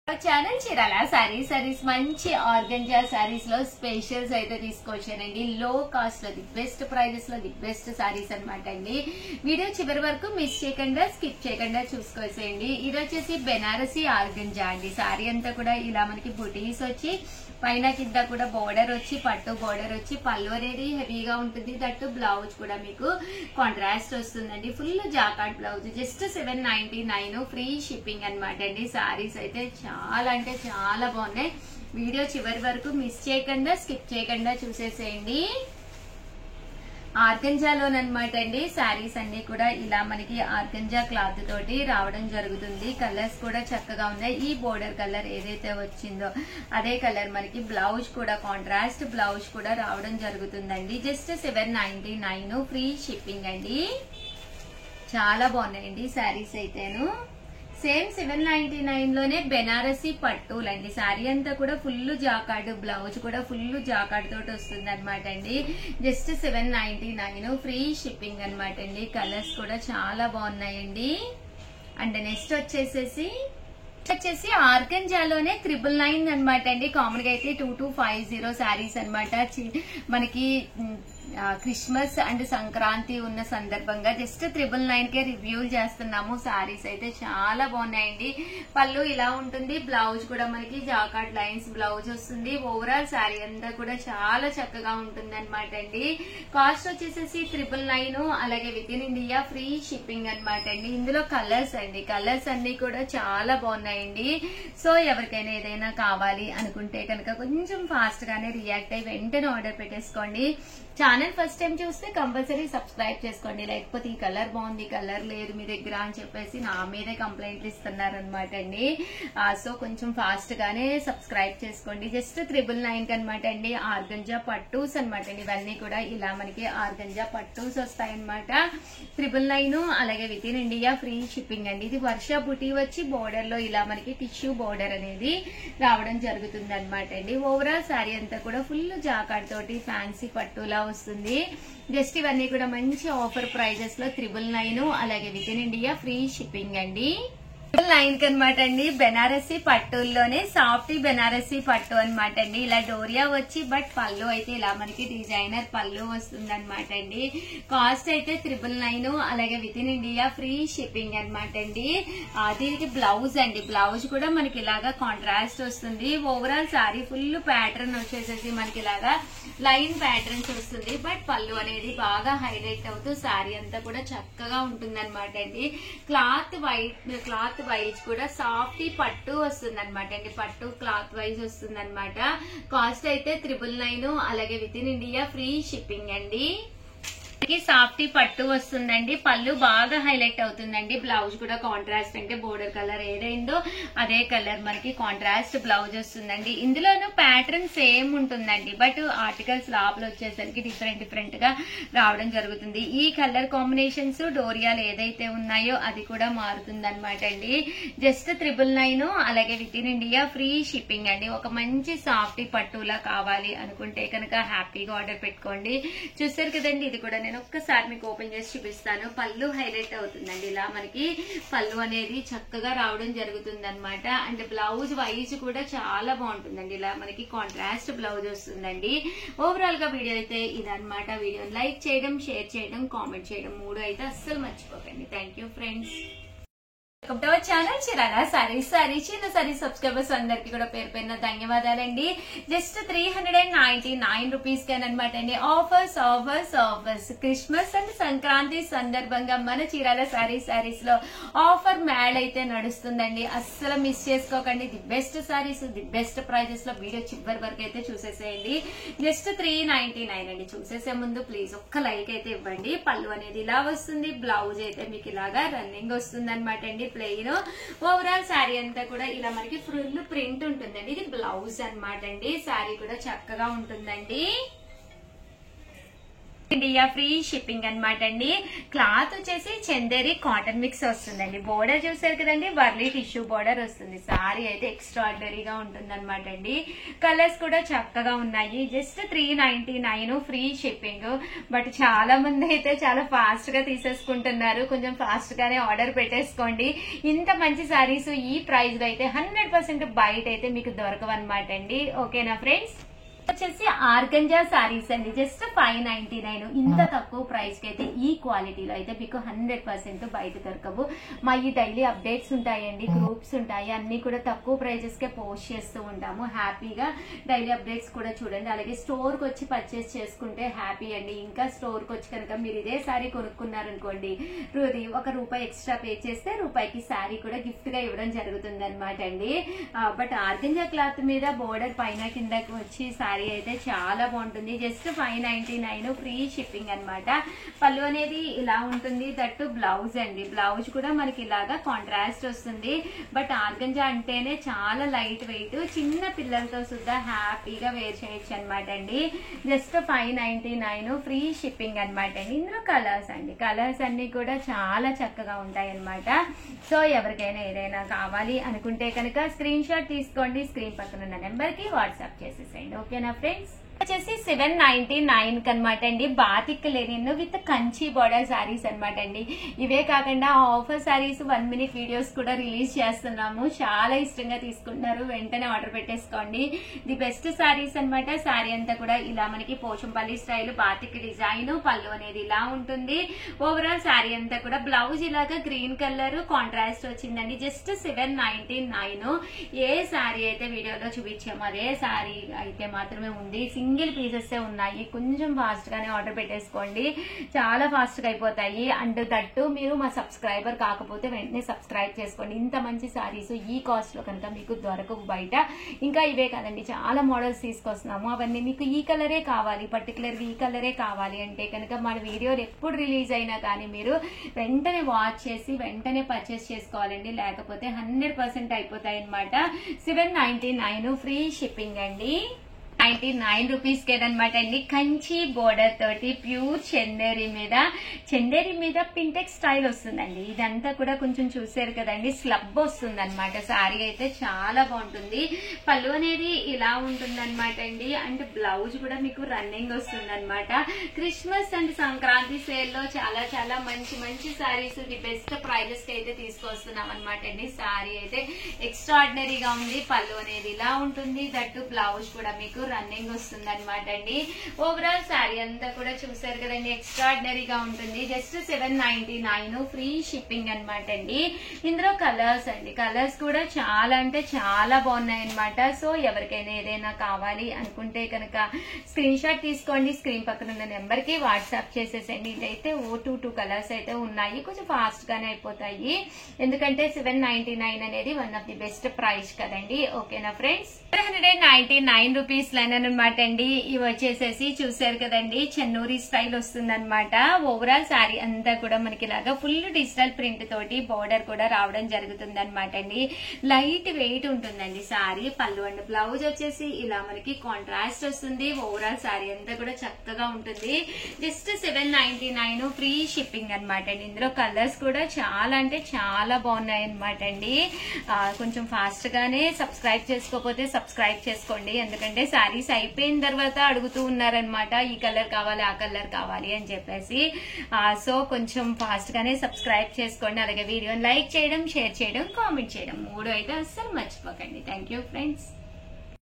Channel Chirala saris మంచి organza saris లో specials అయితే తీసుకొచ్చానండి. లో కాస్ట్ లో ది బెస్ట్ ప్రైజెస్ లో ది బెస్ట్ సారీస్ అనమాట అండి. వీడియో చివరి వరకు మిస్ చేయకుండా స్కిప్ చేయకుండా చూసుకోవచ్చండి. ఇది వచ్చేసి బెనారసీ ఆర్గంజా అండి. సారీ అంతా కూడా ఇలా మనకి బుటీస్ వచ్చి పైన కింద కూడా బోర్డర్ వచ్చి పట్టు బోర్డర్ వచ్చి పళ్ళు అనేది హెవీగా ఉంటుంది. దట్టు బ్లౌజ్ కూడా మీకు కాంట్రాస్ట్ వస్తుందండి. Full jacquard blouse just 799 free shipping అనమాట అండి. సారీస్ అయితే చాలా అంటే చాలా బాగున్నాయి. వీడియో చివరి వరకు మిస్ చేయకుండా స్కిప్ చేయకుండా చూసేసేయండి. ఆర్గంజాలోనమాట అండి. శారీస్ అన్ని కూడా ఇలా మనకి ఆర్గంజా క్లాత్ తోటి రావడం జరుగుతుంది. కలర్స్ కూడా చక్కగా ఉన్నాయి. ఈ బోర్డర్ కలర్ ఏదైతే వచ్చిందో అదే కలర్ మనకి బ్లౌజ్ కూడా కాంట్రాస్ట్ బ్లౌజ్ కూడా రావడం జరుగుతుందండి. జస్ట్ 799 ఫ్రీ షిప్పింగ్ అండి. చాలా బాగున్నాయండి శారీస్ అయితేను. సేమ్ 799 లోనే బెనారసీ పట్టులండి. శారీ అంతా కూడా ఫుల్ జాకార్డ్ బ్లౌజ్ కూడా ఫుల్ జాకార్డ్ తోటి వస్తుంది అనమాట అండి. జస్ట్ 799 ఫ్రీ షిప్పింగ్ అనమాట అండి. కలర్స్ కూడా చాలా బాగున్నాయండి. అండ్ నెక్స్ట్ వచ్చేసి ఆర్గంజాలోనే 999 అనమాట అండి. కామన్ గా అయితే 2250 శారీస్ అనమాట. మనకి క్రిస్మస్ అండ్ సంక్రాంతి ఉన్న సందర్భంగా జస్ట్ 999 కే రివ్యూలు చేస్తున్నాము. శారీస్ అయితే చాలా బాగున్నాయండి. పళ్ళు ఇలా ఉంటుంది. బ్లౌజ్ కూడా మనకి జాకార్డ్ లైన్స్ బ్లౌజ్ వస్తుంది. ఓవరాల్ శారీ అంతా కూడా చాలా చక్కగా ఉంటుంది అనమాట అండి. కాస్ట్ వచ్చేసి 999, అలాగే with in India free shipping అనమాట అండి. ఇందులో కలర్స్ అండి, కలర్స్ అన్ని కూడా చాలా బాగున్నాయండి. సో ఎవరికైనా ఏదైనా కావాలి అనుకుంటే కనుక కొంచెం ఫాస్ట్ గానే రియాక్ట్ అయ్యి వెంటనే ఆర్డర్ పెట్టేసుకోండి. ఛానల్ ఫస్ట్ టైం చూస్తే కంపల్సరీ సబ్స్క్రైబ్ చేసుకోండి. లేకపోతే ఈ కలర్ బాగుంది, కలర్ లేదు మీ దగ్గర అని చెప్పేసి నా మీదే కంప్లైంట్లు ఇస్తున్నారనమాట అండి. సో కొంచెం ఫాస్ట్ గానే సబ్స్క్రైబ్ చేసుకోండి. జస్ట్ 999 అనమాట అండి. ఆర్గంజా పట్టూస్ అనమాట అండి. ఇవన్నీ కూడా ఇలా మనకి ఆర్గంజా పట్టూస్ వస్తాయన్నమాట. 999, అలాగే with in India free shipping అండి. ఇది వర్ష బుటీ వచ్చి బోర్డర్ లో ఇలా మనకి టిష్యూ బోర్డర్ అనేది రావడం జరుగుతుంది అనమాట అండి. ఓవరాల్ శారీ అంతా కూడా ఫుల్ జాకార్డ్ తోటి ఫ్యాన్సీ పట్టులా వస్తుంది. జస్ట్ ఇవన్నీ కూడా మంచి ఆఫర్ ప్రైజెస్ లో 999, అలాగే with in India free shipping అండి. 999 అనమాట అండి. బెనారసీ పట్టుల్లోనే సాఫ్ట్ బెనారసీ పట్టు అనమాట అండి. ఇలా డోరియా వచ్చి బట్ పళ్ళు అయితే ఇలా మనకి డిజైనర్ పళ్ళు వస్తుంది అనమాట అండి. కాస్ట్ అయితే 999, అలాగే with in India free shipping అనమాట అండి. దీనికి బ్లౌజ్ అండి. బ్లౌజ్ కూడా మనకి ఇలాగా కాంట్రాస్ట్ వస్తుంది. ఓవరాల్ శారీ ఫుల్ ప్యాటర్న్ వచ్చేసేసి మనకి ఇలాగా లైన్ ప్యాటర్న్స్ వస్తుంది. బట్ పళ్ళు అనేది బాగా హైలైట్ అవుతూ శారీ అంతా కూడా చక్కగా ఉంటుంది అనమాట అండి. క్లాత్ వైజ్ కూడా సాఫ్ట్ పట్టు వస్తుంది అనమాట అండి. పట్టు క్లాత్ వైజ్ వస్తుంది అనమాట. కాస్ట్ అయితే 999, అలాగే with in India free shipping అండి. సాఫ్ట్ పట్టు వస్తుందండి. పళ్ళు బాగా హైలైట్ అవుతుందండి. బ్లౌజ్ కూడా కాంట్రాస్ట్ అంటే బోర్డర్ కలర్ ఏదైందో అదే కలర్ మనకి కాంట్రాస్ట్ బ్లౌజ్ వస్తుందండి. ఇందులోనూ ప్యాటర్న్ సేమ్ ఉంటుందండి. బట్ ఆర్టికల్స్ లోపల వచ్చేసరికి డిఫరెంట్ గా రావడం జరుగుతుంది. ఈ కలర్ కాంబినేషన్స్ డోరియాలు ఏదైతే ఉన్నాయో అది కూడా మారుతుంది అనమాట అండి. జస్ట్ 999, అలాగే with in India free shipping అండి. ఒక మంచి సాఫ్ట్ పట్టులా కావాలి అనుకుంటే కనుక హ్యాపీగా ఆర్డర్ పెట్టుకోండి. చూస్తారు కదండి, ఇది కూడా ఒక్కసారి మీకు ఓపెన్ చేసి చూపిస్తాను. పళ్ళు హైలైట్ అవుతుందండి. ఇలా మనకి పళ్ళు అనేది చక్కగా రావడం జరుగుతుంది అనమాట. అండ్ బ్లౌజ్ వైజ్ కూడా చాలా బాగుంటుందండి. ఇలా మనకి కాంట్రాస్ట్ బ్లౌజ్ వస్తుందండి. ఓవరాల్ గా వీడియో అయితే ఇదనమాట. వీడియోని లైక్ చేయడం, షేర్ చేయడం, కామెంట్ చేయడం 3 అయితే అస్సలు మర్చిపోకండి. Thank you friends. Welcome to our channel Chirala చిన్న సారీ సబ్స్క్రైబర్స్ అందరికి కూడా పేరు పేరున ధన్యవాదాలండి. జస్ట్ 399 రూపీస్ అనమాట అండి. ఆఫర్స్ క్రిస్మస్ అండ్ సంక్రాంతి సందర్భంగా మన చీరాల సారీస్ లో ఆఫర్ మ్యాడ్ అయితే నడుస్తుందండి. అస్సలు మిస్ చేసుకోకండి. The best saris, the best prizes లో వీడియో చివరి వరకు అయితే చూసేసేయండి. జస్ట్ 399 అండి. చూసేసే ముందు ప్లీజ్ ఒక్క లైక్ అయితే ఇవ్వండి. పళ్ళు అనేది ఇలా వస్తుంది. బ్లౌజ్ అయితే మీకు ఇలాగా రన్నింగ్ వస్తుంది అనమాట అండి. ప్లెయిన్ ఓవరాల్ శారీ అంతా కూడా ఇలా మనకి ఫుల్ ప్రింట్ ఉంటుందండి. ఇది బ్లౌజ్ అనమాట అండి. శారీ కూడా చక్కగా ఉంటుందండి. ఇండియా ఫ్రీ షిప్పింగ్ అనమాట అండి. క్లాత్ వచ్చేసి చందేరి కాటన్ మిక్స్ వస్తుందండి. బోర్డర్ చూసారు కదండి, వర్లీ టిష్యూ బోర్డర్ వస్తుంది. సారీ అయితే ఎక్స్ట్రాడినరీగా ఉంటుంది అనమాట అండి. కలర్స్ కూడా చక్కగా ఉన్నాయి. Just 399 free shipping. బట్ చాలా మంది అయితే చాలా ఫాస్ట్ గా తీసేసుకుంటున్నారు. కొంచెం ఫాస్ట్ గానే ఆర్డర్ పెట్టేసుకోండి. ఇంత మంచి సారీస్ ఈ ప్రైస్ లో అయితే 100% బయట అయితే మీకు దొరకవన్నమాట అండి. ఓకేనా ఫ్రెండ్స్? వచ్చేసి ఆర్గంజా సారీస్ అండి. జస్ట్ 599. ఇంత తక్కువ ప్రైస్ కి అయితే ఈ క్వాలిటీలో అయితే మీకు 100% బయట దొరకవు. మా ఈ డైలీ అప్డేట్స్ ఉంటాయండి, గ్రూప్స్ ఉంటాయి, అన్ని కూడా తక్కువ ప్రైజెస్ కే పోస్ట్ చేస్తూ ఉంటాము. హ్యాపీగా డైలీ అప్డేట్స్ కూడా చూడండి. అలాగే స్టోర్ కి వచ్చి పర్చేస్ చేసుకుంటే హ్యాపీ అండి. ఇంకా స్టోర్ కి వచ్చి కనుక మీరు ఇదే సారీ కొనుక్కున్నారనుకోండి, ₹1 ఎక్స్ట్రా పే చేస్తే రూపాయికి సారీ కూడా గిఫ్ట్ గా ఇవ్వడం జరుగుతుంది అనమాట అండి. బట్ ఆర్గంజా క్లాత్ మీద బోర్డర్ పైన కిందకి వచ్చి సారీ అయితే చాలా బాగుంటుంది. జస్ట్ 599 ఫ్రీ షిప్పింగ్ అనమాట. పళ్ళు అనేది ఇలా ఉంటుంది. దట్టు బ్లౌజ్ అండి. బ్లౌజ్ కూడా మనకి ఇలాగా కాంట్రాస్ట్ వస్తుంది. బట్ ఆర్గంజా అంటేనే చాలా లైట్ వెయిట్, చిన్న పిల్లలతో సుద్దా హ్యాపీగా వేర్ చేయొచ్చు అనమాట అండి. జస్ట్ 599 ఫ్రీ షిప్పింగ్ అనమాట అండి. ఇందులో కలర్స్ అండి. కలర్స్ అన్ని కూడా చాలా చక్కగా ఉంటాయి అనమాట. సో ఎవరికైనా ఏదైనా కావాలి అనుకుంటే కనుక స్క్రీన్ షాట్ తీసుకోండి. స్క్రీన్ పక్కన ఉన్న నెంబర్ కి వాట్సాప్ చేసేసేయండి. ఓకేనా ఫ్రెండ్స్? వచ్చేసి 799 అనమాట అండి. Batik Lenin with Kanchi border saris అనమాట అండి. ఇవే కాకుండా ఆఫర్ సారీస్ 1 మినిట్ వీడియోస్ కూడా రిలీజ్ చేస్తున్నాము. చాలా ఇష్టంగా తీసుకుంటున్నారు. వెంటనే ఆర్డర్ పెట్టేసుకోండి. ది బెస్ట్ సారీస్ అనమాట. సారీ అంతా కూడా ఇలా మనకి పోచంపల్లి స్టైల్ బాతిక్ డిజైన్, పళ్ళు అనేది ఇలా ఉంటుంది. ఓవరాల్ సారీ అంతా కూడా బ్లౌజ్ ఇలాగా గ్రీన్ కలర్ కాంట్రాస్ట్ వచ్చిందండి. జస్ట్ 799. ఏ సారీ అయితే వీడియోలో చూపించామో అదే సారీ అయితే మాత్రమే ఉంది. సింగిల్ పీసెస్ ఉన్నాయి. కొంచెం ఫాస్ట్ గానే ఆర్డర్ పెట్టేసుకోండి. చాలా ఫాస్ట్ గా అయిపోతాయి. అండ్ దట్టు మీరు మా సబ్స్క్రైబర్ కాకపోతే వెంటనే సబ్స్క్రైబ్ చేసుకోండి. ఇంత మంచి సారీస్ ఈ కాస్ట్ లో కనుక మీకు దొరకవు బయట. ఇంకా ఇవే కాదండి, చాలా మోడల్స్ తీసుకొస్తున్నాము. అవన్నీ మీకు ఈ కలరే కావాలి, పర్టికులర్ ఈ కలరే కావాలి అంటే కనుక మన వీడియోలు ఎప్పుడు రిలీజ్ అయినా కానీ మీరు వెంటనే వాచ్ చేసి వెంటనే పర్చేస్ చేసుకోవాలండి. లేకపోతే 100% అయిపోతాయి అనమాట. 799 ఫ్రీ షిప్పింగ్ అండి. 99 రూపీస్ కేదనమాట అండి. కంచి బోర్డర్ తోటి ప్యూర్ చందేరి మీద పింటెక్స్ స్టైల్ వస్తుందండి. ఇదంతా కూడా కొంచెం చూసారు కదండి, స్లబ్ వస్తుంది అనమాట. సారీ అయితే చాలా బాగుంటుంది. పళ్ళు అనేది ఇలా ఉంటుంది అనమాట అండి. అండ్ బ్లౌజ్ కూడా మీకు రన్నింగ్ వస్తుంది అనమాట. క్రిస్మస్ అండ్ సంక్రాంతి సేల్ లో చాలా చాలా మంచి మంచి సారీస్ ది బెస్ట్ ప్రైజెస్ కి అయితే తీసుకొస్తున్నాం అనమాట అండి. సారీ అయితే ఎక్స్ట్రాడినరీగా ఉంది. పళ్ళు అనేది ఇలా ఉంటుంది. దట్టు బ్లౌజ్ కూడా మీకు రన్నింగ్ వస్తుంది అనమాట అండి. ఓవరాల్ సారీ అంతా కూడా చూసారు కదండి, ఎక్స్ట్రాడినరీగా ఉంటుంది. జస్ట్ 799 ఫ్రీ షిప్పింగ్ అనమాట అండి. ఇందులో కలర్స్ అండి. కలర్స్ కూడా చాలా అంటే చాలా బాగున్నాయి అనమాట. సో ఎవరికైనా ఏదైనా కావాలి అనుకుంటే కనుక స్క్రీన్ షాట్ తీసుకోండి. స్క్రీన్ పక్కన ఉన్న నెంబర్ కి వాట్సాప్ చేసేసండి. ఇదైతే 2 కలర్స్ అయితే ఉన్నాయి. కొంచెం ఫాస్ట్ గానే అయిపోతాయి. ఎందుకంటే 799 అనేది one of the best price కదండి. ఓకేనా ఫ్రెండ్స్? 199 రూపీస్ అనమాట అండి. ఇవి వచ్చేసేసి చూసారు కదండి, చెన్నూరి స్టైల్ వస్తుంది అనమాట. ఓవరాల్ సారీ అంతా కూడా మనకి ఇలాగా ఫుల్ డిజిటల్ ప్రింట్ తోటి బోర్డర్ కూడా రావడం జరుగుతుంది అనమాట అండి. లైట్ వెయిట్ ఉంటుందండి సారీ. పళ్ళు అండ్ బ్లౌజ్ వచ్చేసి ఇలా మనకి కాంట్రాస్ట్ వస్తుంది. ఓవరాల్ సారీ అంతా కూడా చక్కగా ఉంటుంది. జస్ట్ 799 ఫ్రీ షిప్పింగ్ అనమాట అండి. ఇందులో కలర్స్ కూడా చాలా అంటే చాలా బాగున్నాయి అనమాట అండి. కొంచెం ఫాస్ట్ గానే సబ్స్క్రైబ్ చేసుకోకపోతే సబ్స్క్రైబ్ చేసుకోండి. ఎందుకంటే సారీస్ అయిపోయిన తర్వాత అడుగుతూ ఉన్నారనమాట, ఈ కలర్ కావాలి, ఆ కలర్ కావాలి అని చెప్పేసి. సో కొంచెం ఫాస్ట్ గానే సబ్స్క్రైబ్ చేసుకోండి. అలాగే వీడియోని లైక్ చేయడం, షేర్ చేయడం, కామెంట్ చేయడం 3 అయితే అస్సలు మర్చిపోకండి. Thank you friends.